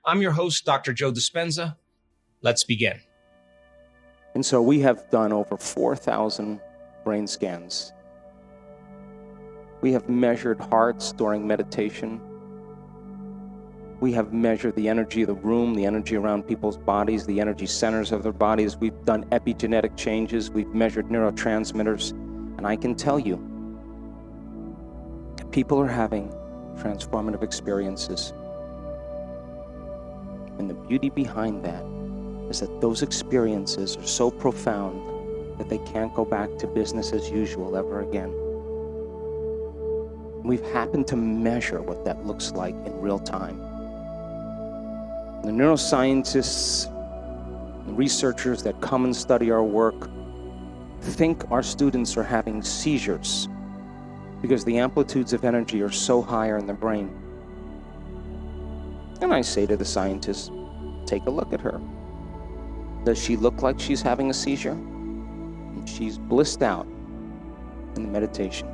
I'm your host, Dr. Joe Dispenza. Let's begin. And so we have done over 4,000 brain scans. We have measured hearts during meditation. We have measured the energy of the room, the energy around people's bodies, the energy centers of their bodies. We've done epigenetic changes. We've measured neurotransmitters. And I can tell you, people are having transformative experiences. And the beauty behind that is that those experiences are so profound that they can't go back to business as usual ever again. We've happened to measure what that looks like in real time. The neuroscientists and researchers that come and study our work think our students are having seizures because the amplitudes of energy are so higher in the brain. And I say to the scientists, take a look at her. Does she look like she's having a seizure? And she's blissed out in the meditation.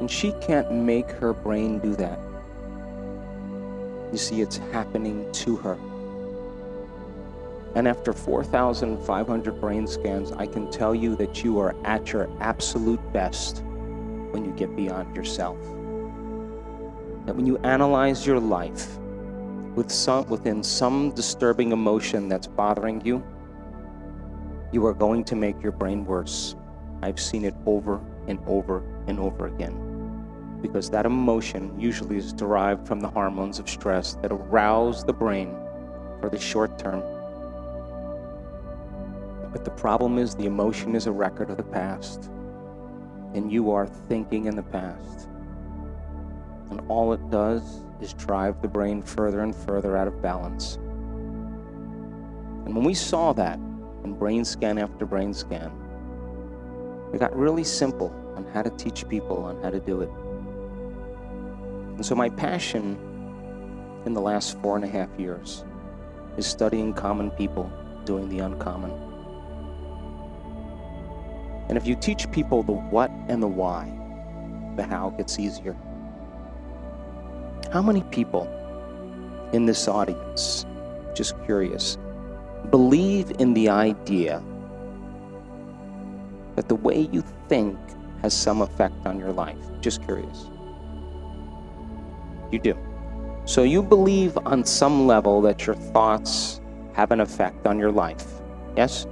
And she can't make her brain do that. You see, it's happening to her. And after 4,500 brain scans, I can tell you that you are at your absolute best when you get beyond yourself. That when you analyze your life within some disturbing emotion that's bothering you, you are going to make your brain worse. I've seen it over and over and over again. Because that emotion usually is derived from the hormones of stress that arouse the brain for the short term. But the problem is the emotion is a record of the past, and you are thinking in the past. And all it does is drive the brain further and further out of balance. And when we saw that in brain scan after brain scan, it got really simple on how to teach people on how to do it. And so my passion in the last 4.5 years is studying common people doing the uncommon. And if you teach people the what and the why, the how gets easier. How many people in this audience, just curious, believe in the idea that the way you think has some effect on your life? Just curious. You do. So you believe on some level that your thoughts have an effect on your life, yes?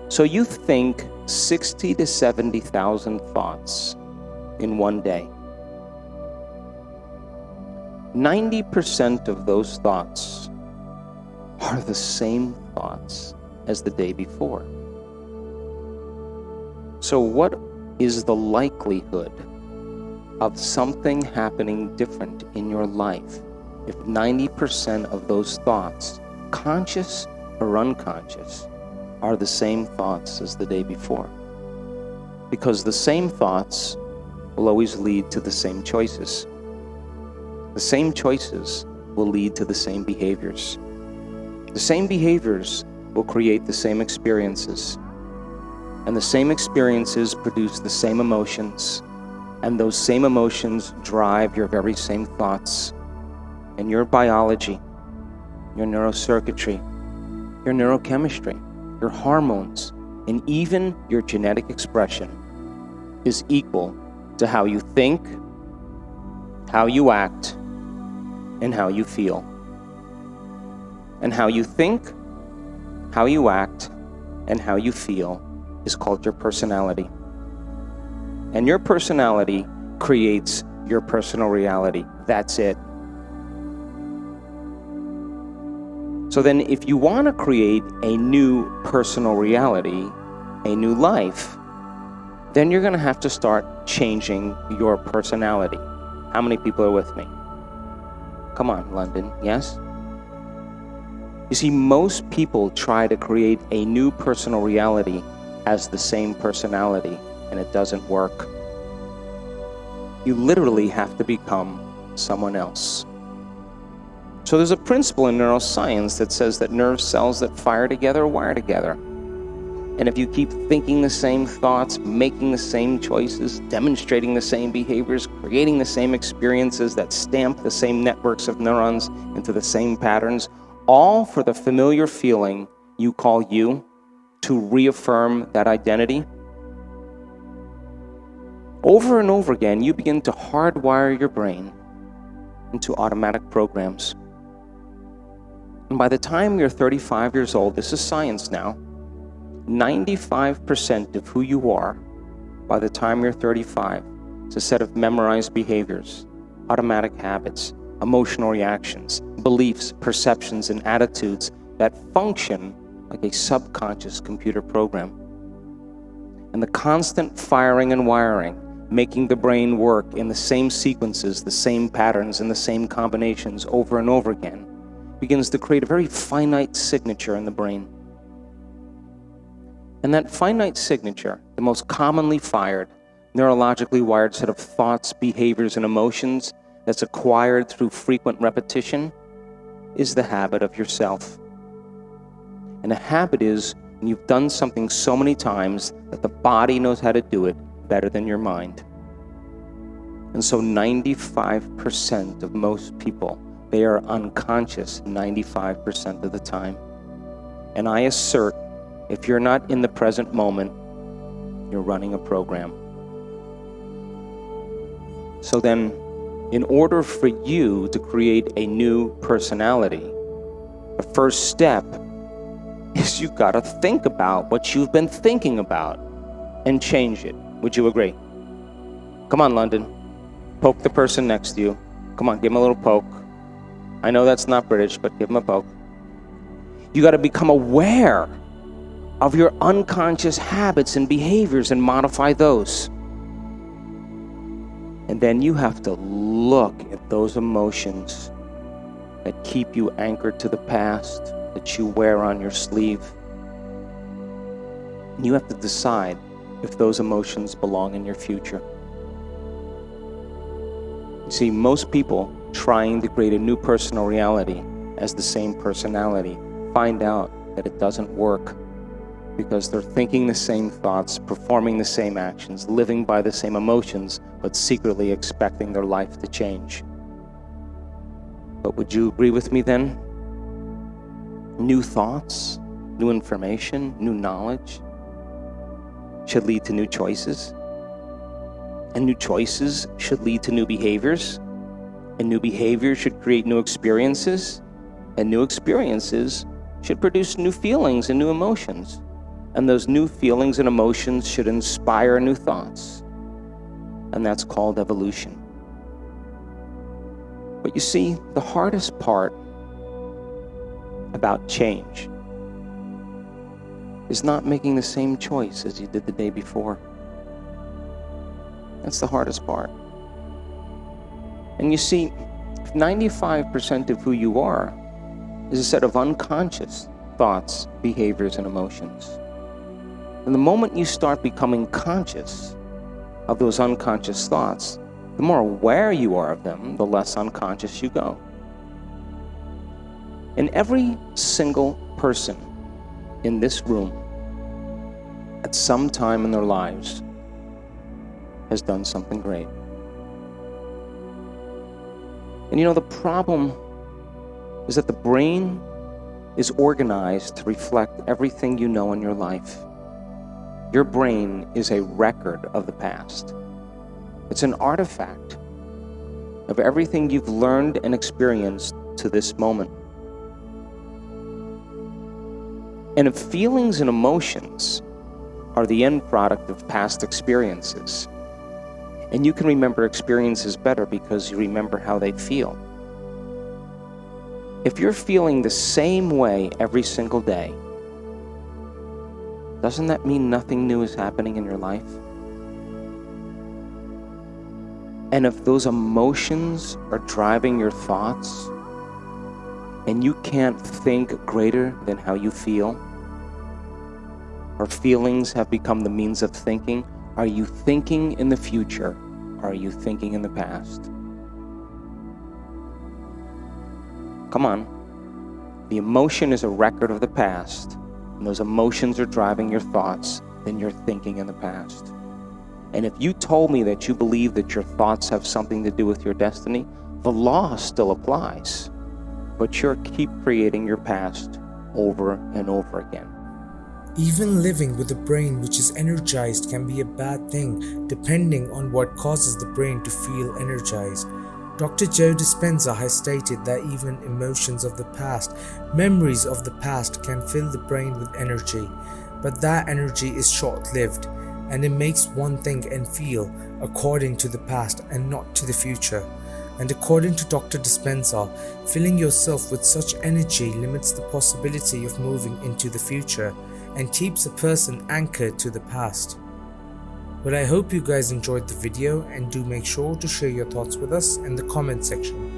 So you think 60 to 70,000 thoughts in one day. 90% of those thoughts are the same thoughts as the day before. So what is the likelihood of something happening different in your life if 90% of those thoughts, conscious or unconscious, are the same thoughts as the day before? Because the same thoughts will always lead to the same choices. The same choices will lead to the same behaviors. The same behaviors will create the same experiences. And the same experiences produce the same emotions. And those same emotions drive your very same thoughts. And your biology, your neurocircuitry, your neurochemistry, your hormones, and even your genetic expression is equal to how you think, how you act, and how you feel. And how you think, how you act, and how you feel is called your personality. And your personality creates your personal reality. That's it. So then if you want to create a new personal reality, a new life, then you're going to have to start changing your personality. How many people are with me? Come on, London, yes? You see, most people try to create a new personal reality as the same personality, and it doesn't work. You literally have to become someone else. So there's a principle in neuroscience that says that nerve cells that fire together wire together. And if you keep thinking the same thoughts, making the same choices, demonstrating the same behaviors, creating the same experiences that stamp the same networks of neurons into the same patterns, all for the familiar feeling you call you, to reaffirm that identity, over and over again, you begin to hardwire your brain into automatic programs. And by the time you're 35 years old, this is science now, 95% of who you are by the time you're 35 is a set of memorized behaviors, automatic habits, emotional reactions, beliefs, perceptions, and attitudes that function like a subconscious computer program. And the constant firing and wiring, making the brain work in the same sequences, the same patterns, and the same combinations over and over again, begins to create a very finite signature in the brain. And that finite signature, the most commonly fired, neurologically wired set of thoughts, behaviors, and emotions that's acquired through frequent repetition, is the habit of yourself. And a habit is when you've done something so many times that the body knows how to do it better than your mind. And so 95% of most people, they are unconscious 95% of the time. And I assert, if you're not in the present moment, you're running a program. So then, in order for you to create a new personality, the first step is you've got to think about what you've been thinking about and change it. Would you agree? Come on, London. Poke the person next to you. Come on, give him a little poke. I know that's not British, but give him a poke. You got to become aware of your unconscious habits and behaviors and modify those. And then you have to look at those emotions that keep you anchored to the past, that you wear on your sleeve. And you have to decide if those emotions belong in your future. You see, most people trying to create a new personal reality as the same personality find out that it doesn't work, because they're thinking the same thoughts, performing the same actions, living by the same emotions, but secretly expecting their life to change. But would you agree with me then? New thoughts, new information, new knowledge should lead to new choices. And new choices should lead to new behaviors. And new behaviors should create new experiences. And new experiences should produce new feelings and new emotions. And those new feelings and emotions should inspire new thoughts. And that's called evolution. But you see, the hardest part about change is not making the same choice as you did the day before. That's the hardest part. And you see, if 95% of who you are is a set of unconscious thoughts, behaviors, and emotions, and the moment you start becoming conscious of those unconscious thoughts, the more aware you are of them, the less unconscious you go. And every single person in this room, at some time in their lives, has done something great. And you know, the problem is that the brain is organized to reflect everything you know in your life. Your brain is a record of the past. It's an artifact of everything you've learned and experienced to this moment. And if feelings and emotions are the end product of past experiences, and you can remember experiences better because you remember how they feel. If you're feeling the same way every single day, doesn't that mean nothing new is happening in your life? And if those emotions are driving your thoughts, and you can't think greater than how you feel, or feelings have become the means of thinking, are you thinking in the future, or are you thinking in the past? Come on. The emotion is a record of the past, and those emotions are driving your thoughts, then you're thinking in the past. And if you told me that you believe that your thoughts have something to do with your destiny, the law still applies, but you're keep creating your past over and over again. Even living with a brain which is energized can be a bad thing, depending on what causes the brain to feel energized. Dr. Joe Dispenza has stated that even emotions of the past, memories of the past can fill the brain with energy, but that energy is short-lived, and it makes one think and feel according to the past and not to the future. And according to Dr. Dispenza, filling yourself with such energy limits the possibility of moving into the future and keeps a person anchored to the past. But I hope you guys enjoyed the video, and do make sure to share your thoughts with us in the comment section.